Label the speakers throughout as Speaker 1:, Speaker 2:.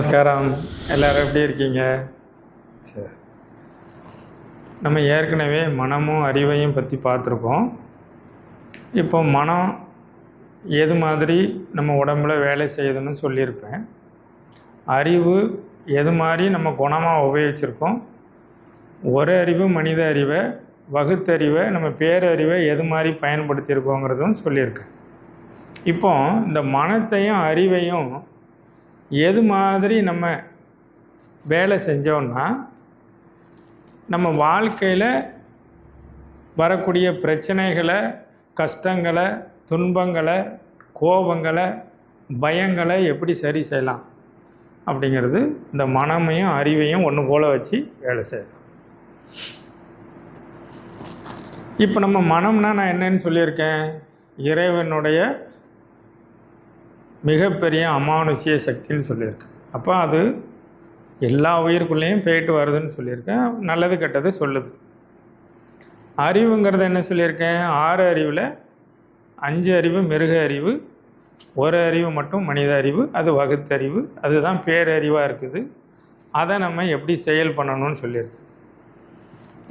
Speaker 1: நமஸ்காரம். எல்லோரும் எப்படி இருக்கீங்க? சரி, நம்ம ஏற்கனவே மனமும் அறிவையும் பற்றி பார்த்துருக்கோம். இப்போ மனம் எது மாதிரி நம்ம உடம்புல வேலை செய்யுதுன்னு சொல்லியிருப்பேன். அறிவு எது மாதிரி நம்ம குணமாக உபயோகிச்சிருக்கோம். ஒரு அறிவு மனித அறிவை, வகுத்தறிவை, நம்ம பேரறிவை எது மாதிரி பயன்படுத்தியிருக்கோங்கிறதும் சொல்லியிருக்கேன். இப்போ இந்த மனத்தையும் அறிவையும் எது மாதிரி நம்ம வேலை செஞ்சோன்னா நம்ம வாழ்க்கையில் வரக்கூடிய பிரச்சனைகளை, கஷ்டங்களை, துன்பங்களை, கோபங்களை, பயங்களை எப்படி சரி செய்யலாம் அப்படிங்கிறது இந்த மனமையும் அறிவையும் ஒன்று போல் வச்சு வேலை செய்யலாம். இப்போ நம்ம மனம்னா நான் என்னன்னு சொல்லியிருக்கேன், இறைவனுடைய மிகப்பெரிய அமானுஷ்ய சக்தின்னு சொல்லியிருக்கேன். அப்போ அது எல்லா உயிருக்குள்ளேயும் போயிட்டு வருதுன்னு சொல்லியிருக்கேன். நல்லது கெட்டது சொல்லுது. அறிவுங்கிறத என்ன சொல்லியிருக்கேன், 6 அறிவில் 5 அறிவு மிருக அறிவு, ஒரு அறிவு மட்டும் மனித அறிவு, அது வகுத்தறிவு, அதுதான் பேரறிவாக இருக்குது. அதை நம்ம எப்படி செயல் பண்ணணும்னு சொல்லியிருக்கேன்.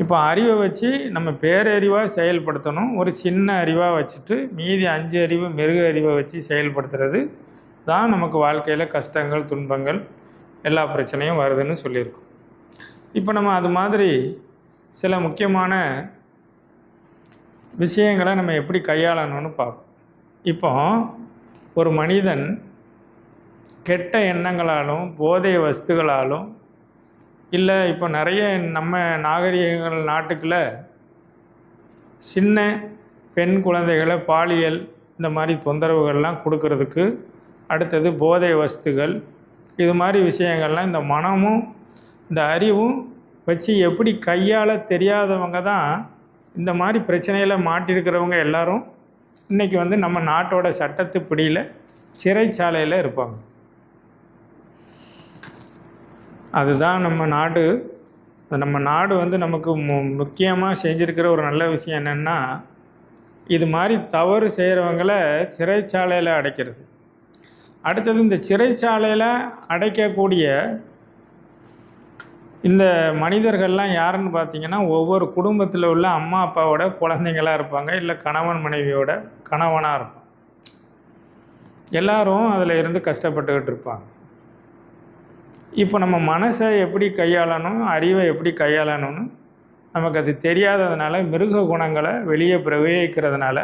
Speaker 1: இப்போ அறிவை வச்சு நம்ம பேரறிவாக செயல்படுத்தணும். ஒரு சின்ன அறிவாக வச்சுட்டு மீதி 5 அறிவு மிருக அறிவை வச்சு செயல்படுத்துறது தான் நமக்கு வாழ்க்கையில் கஷ்டங்கள், துன்பங்கள், எல்லா பிரச்சனையும் வருதுன்னு சொல்லியிருக்கோம். இப்போ நம்ம அது மாதிரி சில முக்கியமான விஷயங்களை நம்ம எப்படி கையாளணும்னு பார்ப்போம். இப்போ ஒரு மனிதன் கெட்ட எண்ணங்களாலும் போதை வஸ்துகளாலும் இல்லை, இப்போ நிறைய நம்ம நாகரிகங்கள் நாட்டுக்குள்ள சின்ன பெண் குழந்தைகளை பாலியல் இந்த மாதிரி தொந்தரவுகள்லாம் கொடுக்கறதுக்கு, அடுத்தது போதை வஸ்துகள், இது மாதிரி விஷயங்கள்லாம் இந்த மனமும் இந்த அறிவும் வச்சு எப்படி கையாள தெரியாதவங்க தான் இந்த மாதிரி பிரச்சனையில் மாட்டிருக்கிறவங்க எல்லாரும் இன்றைக்கி நம்ம நாட்டோட சட்டத்து பிடியில் சிறைச்சாலையில் இருப்பாங்க. அதுதான் நம்ம நாடு நமக்கு முக்கியமாக செஞ்சுருக்கிற ஒரு நல்ல விஷயம் என்னென்னா, இது மாதிரி தவறு செய்கிறவங்கள சிறைச்சாலையில் அடைக்கிறது. அடுத்தது இந்த சிறைச்சாலையில் அடைக்கக்கூடிய இந்த மனிதர்கள்லாம் யாருன்னு பார்த்தீங்கன்னா, ஒவ்வொரு குடும்பத்தில் உள்ள அம்மா அப்பாவோட குழந்தைங்களாக இருப்பாங்க, இல்லை கணவன் மனைவியோட கணவனாக இருப்பாங்க. எல்லாரும் அதில் இருந்து கஷ்டப்பட்டுக்கிட்டு இருப்பாங்க. இப்போ நம்ம மனசை எப்படி கையாளணும், அறிவை எப்படி கையாளணும்னு நமக்கு அது தெரியாததுனால, மிருக குணங்களை வெளியே பிரயோகிக்கிறதுனால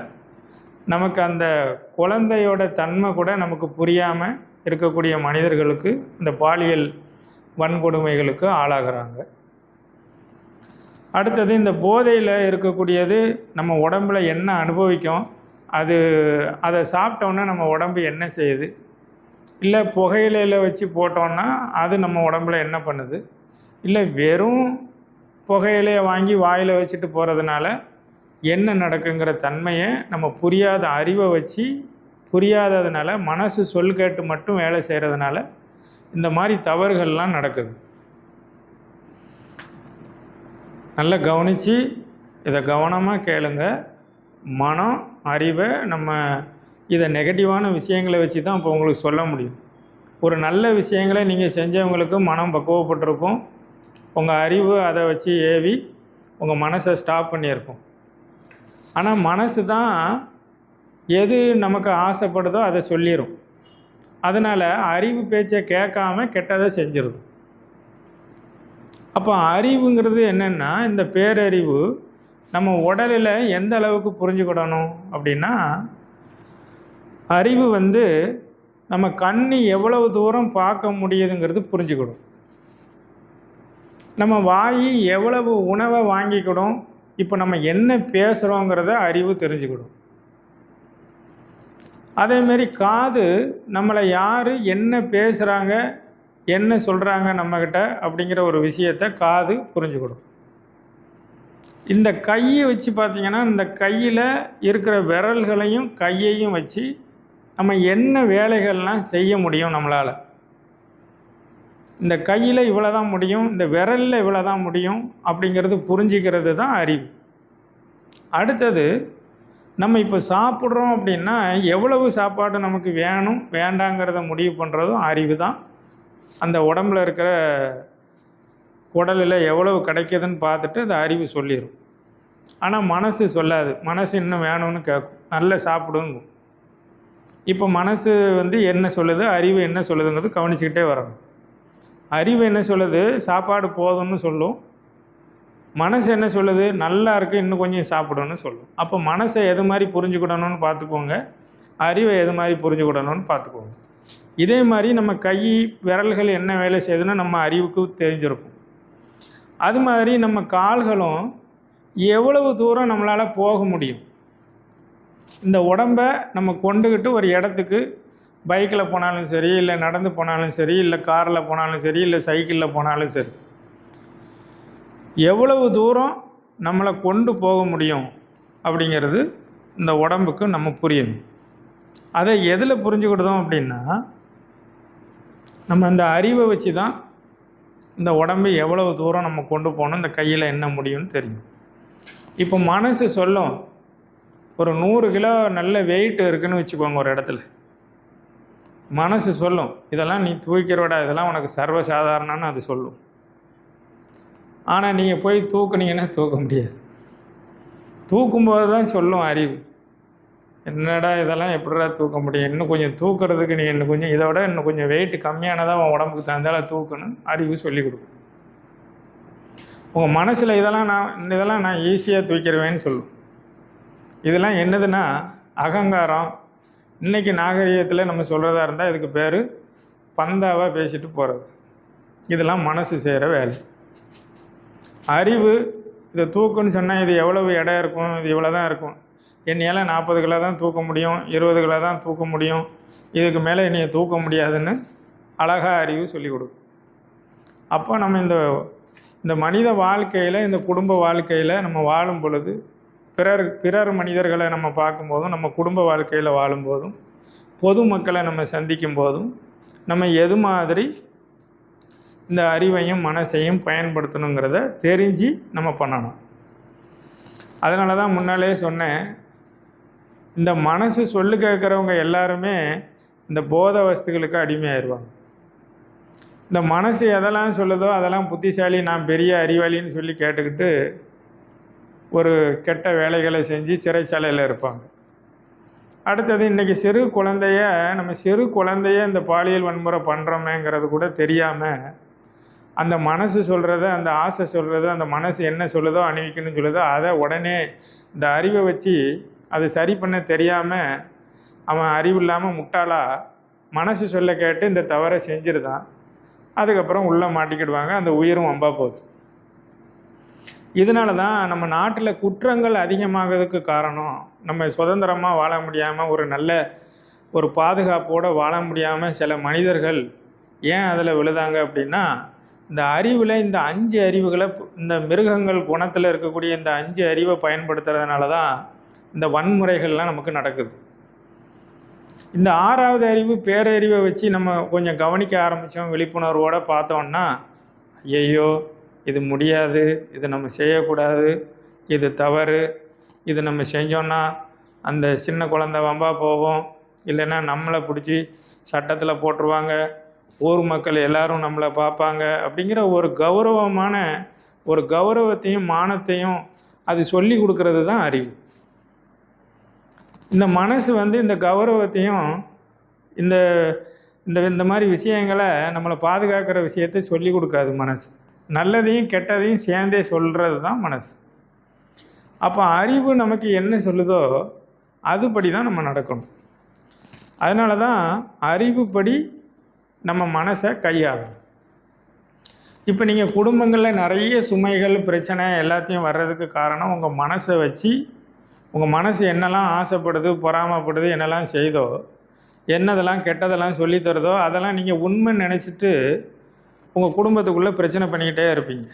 Speaker 1: நமக்கு அந்த குழந்தையோட தன்மை கூட நமக்கு புரியாமல் இருக்கக்கூடிய மனிதர்களுக்கு இந்த பாலியல் வன்கொடுமைகளுக்கு ஆளாகிறாங்க. அடுத்தது இந்த போதையில் இருக்கக்கூடியது நம்ம உடம்புல என்ன அனுபவிக்கும், அதை சாப்பிட்டோன்னா நம்ம உடம்பு என்ன செய்யுது, இல்லை புகையிலையில் வச்சு போட்டோன்னா அது நம்ம உடம்புல என்ன பண்ணுது, இல்லை வெறும் புகையிலையை வாங்கி வாயில் வச்சுட்டு போகிறதுனால என்ன நடக்குங்கிற தன்மையை நம்ம புரியாத அறிவை வச்சு புரியாததுனால, மனசு சொல் கேட்டு மட்டும் வேலை செய்கிறதுனால இந்த மாதிரி தவறுகள்லாம் நடக்குது. நல்லா கவனித்து இதை கவனமாக கேளுங்க. மனம் அறிவை நம்ம இதை நெகட்டிவான விஷயங்களை வச்சு தான் இப்போ உங்களுக்கு சொல்ல முடியும். ஒரு நல்ல விஷயங்களை நீங்கள் செஞ்சவங்களுக்கு மனம் பக்குவப்பட்டிருக்கும். உங்கள் அறிவு அதை வச்சு ஏவி உங்கள் மனசை ஸ்டாப் பண்ணியிருக்கும். ஆனால் மனசு தான் எது நமக்கு ஆசைப்படுதோ அதை சொல்லிடும். அதனால் அறிவு பேச்சை கேட்காம கெட்டதை செஞ்சிடும். அப்போ அறிவுங்கிறது என்னென்னா, இந்த பேரறிவு நம்ம உடலில் எந்த அளவுக்கு புரிஞ்சுக்கிடணும் அப்படின்னா, அறிவு நம்ம கண்ணு எவ்வளவு தூரம் பார்க்க முடியுதுங்கிறது புரிஞ்சுக்கிடும். நம்ம வாய் எவ்வளவு உணவை வாங்கிக்கிடும், இப்போ நம்ம என்ன பேசுகிறோங்கிறத அறிவு தெரிஞ்சுக்கிடும். அதேமாரி காது நம்மளை யார் என்ன பேசுகிறாங்க, என்ன சொல்கிறாங்க நம்மக்கிட்ட அப்படிங்கிற ஒரு விஷயத்தை காது புரிஞ்சுக்கிடும். இந்த கையை வச்சு பார்த்திங்கன்னா, இந்த கையில் இருக்கிற விரல்களையும் கையையும் வச்சு நம்ம என்ன வேலைகள்லாம் செய்ய முடியும் நம்மளால். இந்த கையில் இவ்வளோ தான் முடியும், இந்த விரலில் இவ்வளோ தான் முடியும் அப்படிங்கிறது புரிஞ்சிக்கிறது தான் அறிவு. அடுத்தது நம்ம இப்போ சாப்பிட்றோம் அப்படின்னா எவ்வளவு சாப்பாடு நமக்கு வேணும் வேண்டாங்கிறத முடிவு பண்ணுறதும் அறிவு தான். அந்த உடம்பில் இருக்கிற குடலில் எவ்வளவு கிடைக்கிதுன்னு பார்த்துட்டு அந்த அறிவு சொல்லிடும். ஆனால் மனசு சொல்லாது. மனசு இன்னும் வேணும்னு கேட்கும், நல்லா சாப்பிடுங்க. இப்போ மனசு என்ன சொல்லுது, அறிவு என்ன சொல்லுதுங்கிறது கவனிச்சுக்கிட்டே வரணும். அறிவு என்ன சொல்லுது, சாப்பாடு போதும்னு சொல்லும். மனசு என்ன சொல்லுது, நல்லா இருக்குது, இன்னும் கொஞ்சம் சாப்பிடணும்னு சொல்லும். அப்போ மனசை எது மாதிரி புரிஞ்சுக்கிடணும்னு பார்த்துக்கோங்க, அறிவை எது மாதிரி புரிஞ்சுக்கிடணும்னு பார்த்துக்கோங்க. இதே மாதிரி நம்ம கை விரல்கள் என்ன வேலை செய்யுதுன்னு நம்ம அறிவுக்கு தெரிஞ்சிருக்கும். அது மாதிரி நம்ம கால்களும் எவ்வளவு தூரம் நம்மளால் போக முடியும். இந்த உடம்பை நம்ம கொண்டுக்கிட்டு ஒரு இடத்துக்கு பைக்கில் போனாலும் சரி, இல்லை நடந்து போனாலும் சரி, இல்லை காரில் போனாலும் சரி, இல்லை சைக்கிளில் போனாலும் சரி, எவ்வளவு தூரம் நம்மளை கொண்டு போக முடியும் அப்படிங்கிறது இந்த உடம்புக்கு நம்ம புரியணும். அதை எதில் புரிஞ்சுக்கிட்டோம் அப்படின்னா, நம்ம இந்த அறிவை வச்சு தான் இந்த உடம்பை எவ்வளவு தூரம் நம்ம கொண்டு போகணும், இந்த கையில் என்ன முடியும்னு தெரியும். இப்போ மனசு சொல்லும், ஒரு 100 கிலோ நல்ல வெயிட் இருக்குதுன்னு வச்சுக்கோங்க ஒரு இடத்துல. மனசு சொல்லும், இதெல்லாம் நீ தூக்கிறோடா, இதெல்லாம் உனக்கு சர்வசாதாரணன்னு அது சொல்லும். ஆனால் நீங்கள் போய் தூக்குனீங்கன்னா தூக்க முடியாது. தூக்கும்போது தான் சொல்லும் அறிவு, என்னடா இதெல்லாம் எப்படிடா தூக்க முடியும், இன்னும் கொஞ்சம் தூக்கிறதுக்கு நீ இன்னும் கொஞ்சம் இதை விட இன்னும் கொஞ்சம் வெயிட் கம்மியானதாக உன் உடம்புக்கு தந்தாலும் தூக்கணும் அறிவு சொல்லிக் கொடுக்கும். உங்கள் மனசில் இதெல்லாம் நான் ஈஸியாக தூக்கிடுவேன்னு சொல்லும். இதெல்லாம் என்னதுன்னா அகங்காரம். இன்றைக்கி நாகரிகத்தில் நம்ம சொல்கிறதா இருந்தால் இதுக்கு பேர் பந்தாவாக பேசிட்டு போகிறது. இதெல்லாம் மனசு செய்கிற வேலை. அறிவு இதை தூக்குன்னு சொன்னால் இது எவ்வளவு இடம் இருக்கும், இது இவ்வளோ தான் இருக்கும், என்னையால் 40 கிலோ தான் தூக்க முடியும், 20 கிலோ தான் தூக்க முடியும், இதுக்கு மேலே என்னையை தூக்க முடியாதுன்னு அழகாக அறிவு சொல்லிக் கொடுக்கும். அப்போ நம்ம இந்த மனித வாழ்க்கையில், இந்த குடும்ப வாழ்க்கையில் நம்ம வாழும் பொழுது, பிறர் மனிதர்களை நம்ம பார்க்கும்போதும், நம்ம குடும்ப வாழ்க்கையில் வாழும்போதும், பொதுமக்களை நம்ம சந்திக்கும் போதும், நம்ம எது மாதிரி இந்த அறிவையும் மனசையும் பயன்படுத்தணுங்கிறத தெரிஞ்சு நம்ம பண்ணணும். அதனால தான் முன்னாலே சொன்னேன், இந்த மனசு சொல்லு கேட்குறவங்க எல்லாருமே இந்த போத வஸ்துகளுக்கு அடிமையாயிருவாங்க. இந்த மனசு எதெல்லாம் சொல்லுதோ அதெல்லாம் புத்திசாலி, நான் பெரிய அறிவாளின்னு சொல்லி கேட்டுக்கிட்டு ஒரு கெட்ட வேலைகளை செஞ்சு சிறைச்சாலையில் இருப்பாங்க. அடுத்தது இன்றைக்கி நம்ம சிறு குழந்தைய இந்த பாலியல் வன்முறை பண்ணுறோமேங்கிறது கூட தெரியாமல் அந்த மனசு சொல்கிறத, அந்த ஆசை சொல்கிறத, அந்த மனசு என்ன சொல்லுதோ அணிவிக்கணும்னு சொல்லுதோ அதை உடனே இந்த அறிவை வச்சு அது சரி பண்ண தெரியாமல் அவன் அறிவு இல்லாமல் முட்டாளாக மனசு சொல்ல கேட்டு இந்த தவறை செஞ்சிருந்தான். அதுக்கப்புறம் உள்ளே மாட்டிக்கிடுவாங்க, அந்த உயிரும் வம்பா போகுது. இதனால தான் நம்ம நாட்டில் குற்றங்கள் அதிகமாகிறதுக்கு காரணம், நம்ம சுதந்திரமாக வாழ முடியாமல், ஒரு நல்ல ஒரு பாதுகாப்போடு வாழ முடியாமல் சில மனிதர்கள் ஏன் அதில் விழுதாங்க அப்படின்னா, இந்த அறிவில் இந்த 5 அறிவுகளை, இந்த மிருகங்கள் குணத்தில் இருக்கக்கூடிய இந்த 5 அறிவை பயன்படுத்துறதுனால தான் இந்த வன்முறைகள்லாம் நமக்கு நடக்குது. இந்த 6வது அறிவு பேரறிவை வச்சு நம்ம கொஞ்சம் கவனிக்க ஆரம்பித்தோம், விழிப்புணர்வோடு பார்த்தோன்னா, ஐயையோ இது முடியாது, இது நம்ம செய்யக்கூடாது, இது தவறு, இது நம்ம செஞ்சோன்னா அந்த சின்ன குழந்தை வம்பா போவோம், இல்லைன்னா நம்மளை பிடிச்சி சட்டத்தில் போட்டுருவாங்க, ஊர் மக்கள் எல்லாரும் நம்மளை பார்ப்பாங்க அப்படிங்கிற ஒரு கௌரவத்தையும் மானத்தையும் அது சொல்லி கொடுக்கறது தான் அறிவு. இந்த மனசு இந்த கௌரவத்தையும் இந்த இந்த இந்த மாதிரி விஷயங்களை நம்மளை பாதுகாக்கிற விஷயத்தை சொல்லி கொடுக்காது மனசு. நல்லதையும் கெட்டதையும் சேர்ந்தே சொல்கிறது தான் மனசு. அப்போ அறிவு நமக்கு என்ன சொல்லுதோ அதுபடி தான் நம்ம நடக்கணும். அதனால தான் அறிவுப்படி நம்ம மனசை கையாளணும். இப்போ நீங்கள் குடும்பங்களில் நிறைய சுமைகள், பிரச்சனை எல்லாத்தையும் வர்றதுக்கு காரணம் உங்கள் மனசை வச்சு, உங்கள் மனசு என்னெல்லாம் ஆசைப்படுது, பொறாமப்படுது, என்னெல்லாம் செய்தோ, என்னதெல்லாம் கெட்டதெல்லாம் சொல்லித்தருதோ அதெல்லாம் நீங்கள் உண்மைன்னு நினச்சிட்டு உங்கள் குடும்பத்துக்குள்ளே பிரச்சனை பண்ணிக்கிட்டே இருப்பீங்க.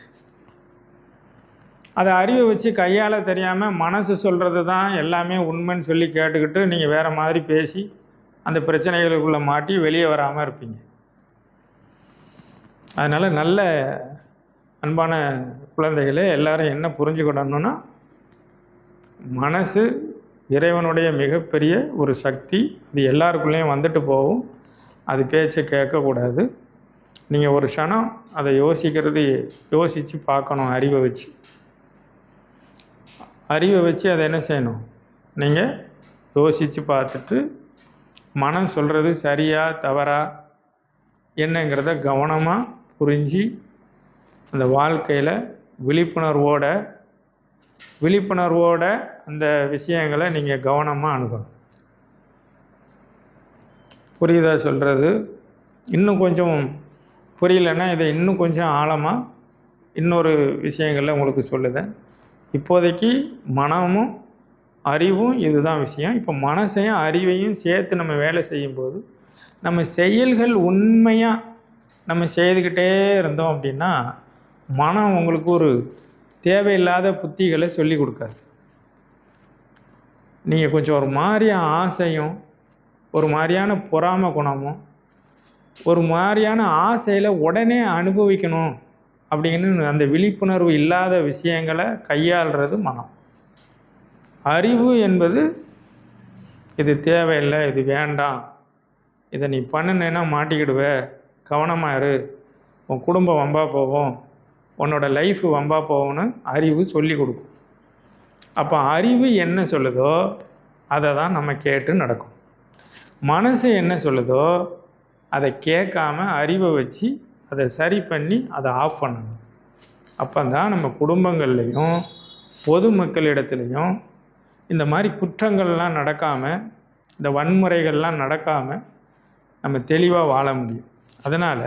Speaker 1: அதை அறிவை வச்சு கையாள தெரியாமல் மனசு சொல்கிறது தான் எல்லாமே உண்மைன்னு சொல்லி கேட்டுக்கிட்டு நீங்கள் வேறு மாதிரி பேசி அந்த பிரச்சனைகளுக்குள்ளே மாட்டி வெளியே வராமல் இருப்பீங்க. அதனால் நல்ல அன்பான குழந்தைகளே, எல்லாரும் என்ன புரிஞ்சுக்கிடணும்னா, மனசு இறைவனுடைய மிகப்பெரிய ஒரு சக்தி. அது எல்லாருக்குள்ளேயும் வந்துட்டு போகும். அது பேச்சை கேட்கக்கூடாது. நீங்கள் ஒரு க்ஷணம் அதை யோசித்து பார்க்கணும். அறிவை வச்சு அதை என்ன செய்யணும், நீங்கள் யோசித்து பார்த்துட்டு மனம் சொல்கிறது சரியா தவறா என்னங்கிறத கவனமாக புரிஞ்சு அந்த வாழ்க்கையில் விழிப்புணர்வோட அந்த விஷயங்களை நீங்கள் கவனமாக அணுகணும். புரியுதா சொல்கிறது? இன்னும் கொஞ்சம் புரியலைன்னா இதை இன்னும் கொஞ்சம் ஆழமாக இன்னொரு விஷயங்களில் உங்களுக்கு சொல்லுதேன். இப்போதைக்கு மனமும் அறிவும் இதுதான் விஷயம். இப்போ மனசையும் அறிவையும் சேர்த்து நம்ம வேலை செய்யும்போது நம்ம செயல்கள் உண்மையாக நம்ம செய்துக்கிட்டே இருந்தோம் அப்படின்னா மனம் உங்களுக்கு ஒரு தேவையில்லாத புத்திகளை சொல்லி கொடுக்காது. நீங்கள் கொஞ்சம் ஒரு மாதிரியான ஆசையும் ஒரு மாதிரியான பொறாமை குணமும் ஒரு மாதிரியான ஆசையில் உடனே அனுபவிக்கணும் அப்படின்னு அந்த விழிப்புணர்வு இல்லாத விஷயங்களை கையாளுறது மனம். அறிவு என்பது இது தேவையில்லை, இது வேண்டாம், இதை நீ பண்ணினேன்னா மாட்டிக்கிடுவ, கவனமாக இரு, உன் குடும்பம் வம்பா போகும், உன்னோட லைஃபு வம்பா போகும்னு அறிவு சொல்லி கொடுக்கும். அப்போ அறிவு என்ன சொல்லுதோ அதை தான் நம்ம கேட்டு நடக்கும். மனசு என்ன சொல்லுதோ அதை கேட்காம அறிவை வச்சு அதை சரி பண்ணி அதை ஆஃப் பண்ணணும். அப்போ தான் நம்ம குடும்பங்கள்லேயும் பொதுமக்களிடத்துலையும் இந்த மாதிரி குற்றங்கள்லாம் நடக்காமல், இந்த வன்முறைகள்லாம் நடக்காமல் நம்ம தெளிவாக வாழ முடியும். அதனால்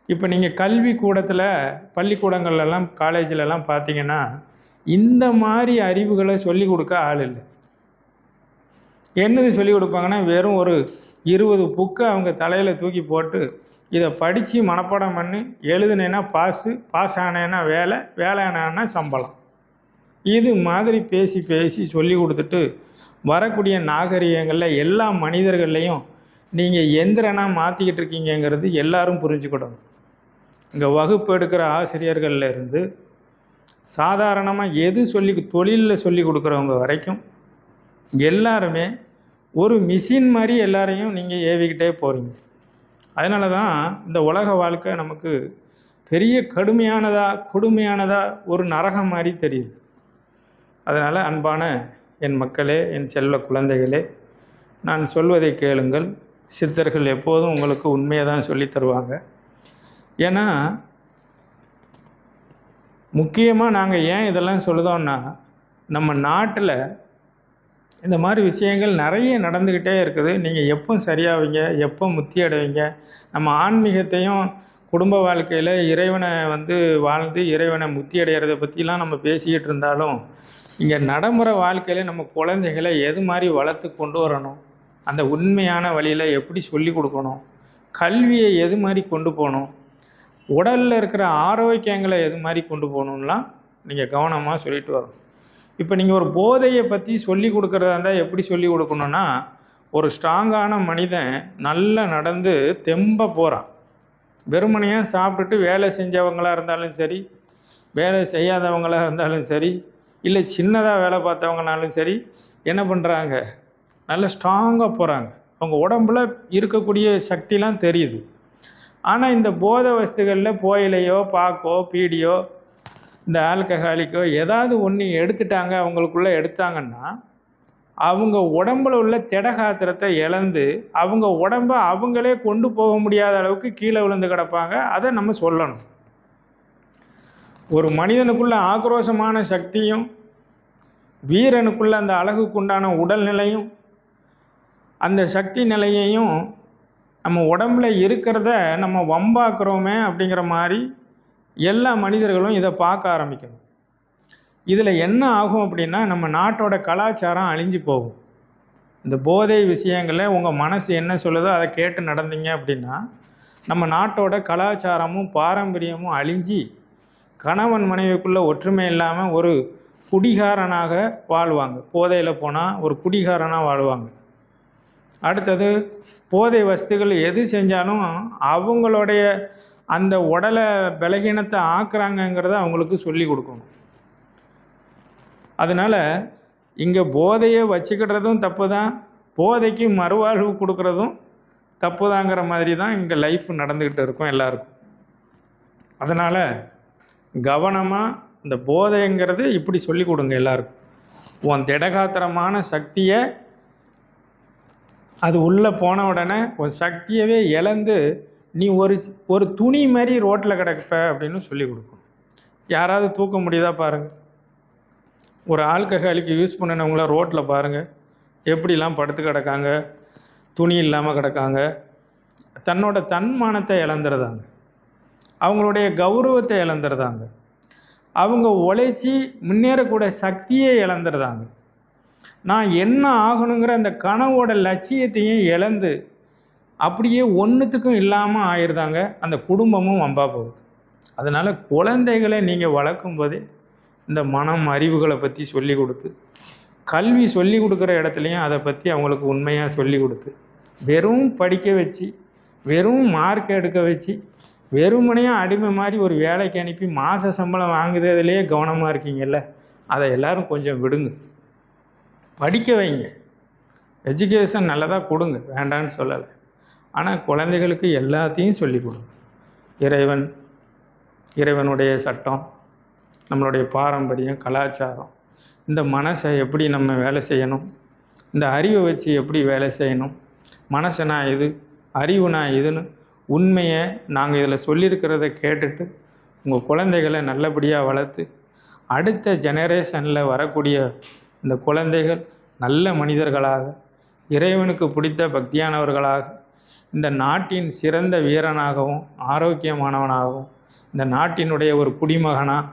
Speaker 1: இப்போ நீங்கள் கல்விக்கூடத்தில் பள்ளிக்கூடங்கள்லாம் காலேஜிலலாம் பார்த்தீங்கன்னா இந்த மாதிரி அறிவுகளை சொல்லிக் கொடுக்க ஆள் இல்லை. என்னது சொல்லிக் கொடுப்பாங்கன்னா வெறும் ஒரு 20 புக்கை அவங்க தலையில் தூக்கி போட்டு இதை படித்து மனப்பாடம் பண்ணி எழுதுனேன்னா பாஸ் ஆனேன்னா வேலை ஆனேன்னா சம்பளம், இது மாதிரி பேசி சொல்லி கொடுத்துட்டு வரக்கூடிய நாகரிகங்களில் எல்லா மனிதர்கள்லையும் நீங்கள் எந்திரனாக மாற்றிக்கிட்டு இருக்கீங்கிறது எல்லாரும் புரிஞ்சுக்கிடணும். இங்கே வகுப்பு எடுக்கிற ஆசிரியர்கள்ல இருந்து சாதாரணமாக தொழிலில் சொல்லி கொடுக்குறவங்க வரைக்கும் எல்லாருமே ஒரு மிஷின் மாதிரி எல்லாரையும் நீங்கள் ஏவிக்கிட்டே போகிறீங்க. அதனால தான் இந்த உலக வாழ்க்கை நமக்கு பெரிய கொடுமையானதா ஒரு நரகம் மாதிரி தெரியுது. அதனால் அன்பான என் மக்களே, என் செல்ல குழந்தைகளே, நான் சொல்வதை கேளுங்கள். சித்தர்கள் எப்போதும் உங்களுக்கு உண்மையை தான் சொல்லித் தருவாங்க. ஏன்னா முக்கியமாக நாங்கள் ஏன் இதெல்லாம் சொல்லுதோன்னா நம்ம நாட்டில் இந்த மாதிரி விஷயங்கள் நிறைய நடந்துக்கிட்டே இருக்குது. நீங்கள் எப்போ சரியாவீங்க, எப்போ முத்தி அடைவீங்க, நம்ம ஆன்மீகத்தையும் குடும்ப வாழ்க்கையில் இறைவனை வாழ்ந்து இறைவனை முத்தி அடைகிறத பற்றிலாம் நம்ம பேசிக்கிட்டு இருந்தாலும் இங்கே நடைமுறை வாழ்க்கையில் நம்ம குழந்தைகளை எது மாதிரி வளர்த்து கொண்டு வரணும், அந்த உண்மையான வழியில் எப்படி சொல்லி கொடுக்கணும், கல்வியை எது மாதிரி கொண்டு போகணும், உடலில் இருக்கிற ஆரோக்கியங்களை எது மாதிரி கொண்டு போகணும்லாம் நீங்கள் கவனமாக சொல்லிட்டு வரணும். இப்போ நீங்கள் ஒரு போதையை பற்றி சொல்லி கொடுக்குறதா இருந்தால் எப்படி சொல்லி கொடுக்கணுன்னா, ஒரு ஸ்ட்ராங்கான மனிதன் நல்லா நடந்து தெம்ப போகிறான், வெறுமனையாக சாப்பிட்டுட்டு வேலை செஞ்சவங்களாக இருந்தாலும் சரி, வேலை செய்யாதவங்களாக இருந்தாலும் சரி, இல்லை சின்னதாக வேலை பார்த்தவங்கனாலும் சரி, என்ன பண்ணுறாங்க, நல்ல ஸ்ட்ராங்காக போகிறாங்க, அவங்க உடம்புல இருக்கக்கூடிய சக்திலாம் தெரியுது. ஆனால் இந்த போதை வஸ்துகளில் புகையிலையோ பாக்கோ பீடியோ இந்த ஆல்கஹாலிக்கோ ஏதாவது ஒன்று எடுத்துட்டாங்க, அவங்களுக்குள்ளே எடுத்தாங்கன்னா அவங்க உடம்புல உள்ள திடகாத்திரத்தை இழந்து அவங்க உடம்பை அவங்களே கொண்டு போக முடியாத அளவுக்கு கீழே விழுந்து கிடப்பாங்க. அதை நம்ம சொல்லணும். ஒரு மனிதனுக்குள்ள ஆக்ரோஷமான சக்தியும் வீரனுக்குள்ள அந்த அழகுக்குண்டான உடல்நிலையும் அந்த சக்தி நிலையையும் நம்ம உடம்புல இருக்கிறத நம்ம வம்பாக்குறோமே அப்படிங்கிற மாதிரி எல்லா மனிதர்களும் இதை பார்க்க ஆரம்பிக்கணும். இதில் என்ன ஆகும் அப்படின்னா நம்ம நாட்டோட கலாச்சாரம் அழிஞ்சு போகும். இந்த போதை விஷயங்களில் உங்கள் மனசு என்ன சொல்லுதோ அதை கேட்டு நடந்தீங்க அப்படின்னா நம்ம நாட்டோட கலாச்சாரமும் பாரம்பரியமும் அழிஞ்சி கணவன் மனைவிக்குள்ளே ஒற்றுமை இல்லாமல் ஒரு குடிகாரனாக வாழ்வாங்க. போதையில் போனால் ஒரு குடிகாரனாக வாழ்வாங்க. அடுத்தது போதை வஸ்துகள் எது செஞ்சாலும் அவங்களுடைய அந்த உடலை பலகீனத்தை ஆக்குறாங்கங்கிறத அவங்களுக்கு சொல்லி கொடுக்கணும். அதனால் இங்கே போதையை வச்சுக்கிடுறதும் தப்பு தான், போதைக்கு மறுவாழ்வு கொடுக்குறதும் தப்புதாங்கிற மாதிரி தான் இங்கே லைஃப் நடந்துக்கிட்டு இருக்கும் எல்லாருக்கும். அதனால் கவனமாக இந்த போதைங்கிறது இப்படி சொல்லி கொடுங்க எல்லாருக்கும். உன் திடகாத்திரமான சக்தியை அது உள்ளே போன உடனே உன் சக்தியவே இழந்து நீ ஒரு துணி மாதிரி ரோட்டில் கிடப்ப அப்படின்னு சொல்லி கொடுக்கும். யாராவது தூக்க முடியுதா பாருங்கள். ஒரு ஆல்கஹாலிக்கு யூஸ் பண்ணினவங்கள ரோட்டில் பாருங்கள், எப்படிலாம் படுத்து கிடக்காங்க, துணி இல்லாமல் கிடக்காங்க. தன்னோட தன்மானத்தை இழந்துருதாங்க, அவங்களுடைய கௌரவத்தை இழந்துருதாங்க, அவங்க உழைச்சி முன்னேறக்கூட சக்தியே இழந்துருதாங்க. நான் என்ன ஆகணுங்கிற அந்த கனவோட லட்சியத்தையும் இழந்து அப்படியே ஒன்றுத்துக்கும் இல்லாமல் ஆயிடுதாங்க. அந்த குடும்பமும் வம்பா போகுது. அதனால் குழந்தைகளை நீங்கள் வளர்க்கும் போதே இந்த மனம் அறிவுகளை பற்றி சொல்லி கொடுத்து, கல்வி சொல்லி கொடுக்குற இடத்துலையும் அதை பற்றி அவங்களுக்கு உண்மையாக சொல்லி கொடுத்து, வெறும் படிக்க வச்சு வெறும் மார்க் எடுக்க வச்சு வெறுமனையாக அடிமை மாதிரி ஒரு வேலைக்கு அனுப்பி மாத சம்பளம் வாங்குறதுலேயே கவனமாக இருக்கீங்கல்ல, அதை எல்லோரும் கொஞ்சம் விடுங்க. படிக்க வைங்க, எஜுகேஷன் நல்லதாக கொடுங்க, வேண்டான்னு சொல்லலை. ஆனால் குழந்தைகளுக்கு எல்லாத்தையும் சொல்லிக் கொடுங்க. இறைவனுடைய சட்டம், நம்மளுடைய பாரம்பரியம், கலாச்சாரம், இந்த மனசை எப்படி நம்ம வேலை செய்யணும், இந்த அறிவை வச்சு எப்படி வேலை செய்யணும், மனசனா இது, அறிவுனா இதுன்னு உண்மையை நாங்கள் இதில் சொல்லியிருக்கிறத கேட்டுட்டு உங்கள் குழந்தைகளை நல்லபடியாக வளர்த்து அடுத்த ஜெனரேஷனில் வரக்கூடிய இந்த குழந்தைகள் நல்ல மனிதர்களாக, இறைவனுக்கு பிடித்த பக்தியானவர்களாக, இந்த நாட்டின் சிறந்த வீரனாகவும் ஆரோக்கியமானவனாகவும், இந்த நாட்டினுடைய ஒரு குடிமகனாக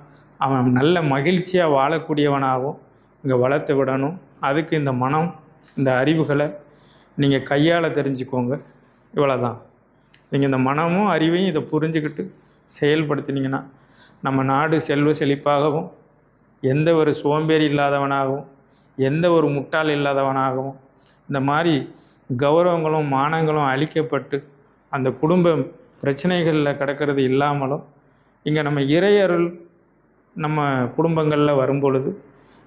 Speaker 1: அவன் நல்ல மகிழ்ச்சியாக வாழக்கூடியவனாகவும் இங்கே வளர்த்து விடணும். அதுக்கு இந்த மனம், இந்த அறிவுகளை நீங்கள் கையாள தெரிஞ்சுக்கோங்க. இவ்வளோதான். நீங்கள் இந்த மனமும் அறிவையும் இதை புரிஞ்சுக்கிட்டு செயல்படுத்தினீங்கன்னா நம்ம நாடு செல்வ செழிப்பாகவும், எந்த ஒரு சோம்பேறி இல்லாதவனாகவும், எந்த ஒரு முட்டாள் இல்லாதவனாகவும், இந்த மாதிரி கௌரவங்களும் மானங்களும் அழிக்கப்பட்டு அந்த குடும்ப பிரச்சனைகளில் கிடக்கிறது இல்லாமலும், இங்கே நம்ம இறையருள் நம்ம குடும்பங்களில் வரும்பொழுது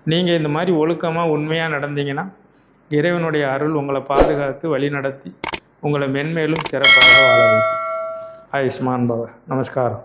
Speaker 1: நீங்கள் இந்த மாதிரி ஒழுக்கமாக உண்மையாக நடந்தீங்கன்னா இறைவனுடைய அருள் உங்களை பாதுகாத்து வழி நடத்தி உங்களை மென்மேலும் சிறப்பாக வாழ வைக்கும். ஆயுஷ்மான் பவ. நமஸ்காரம்.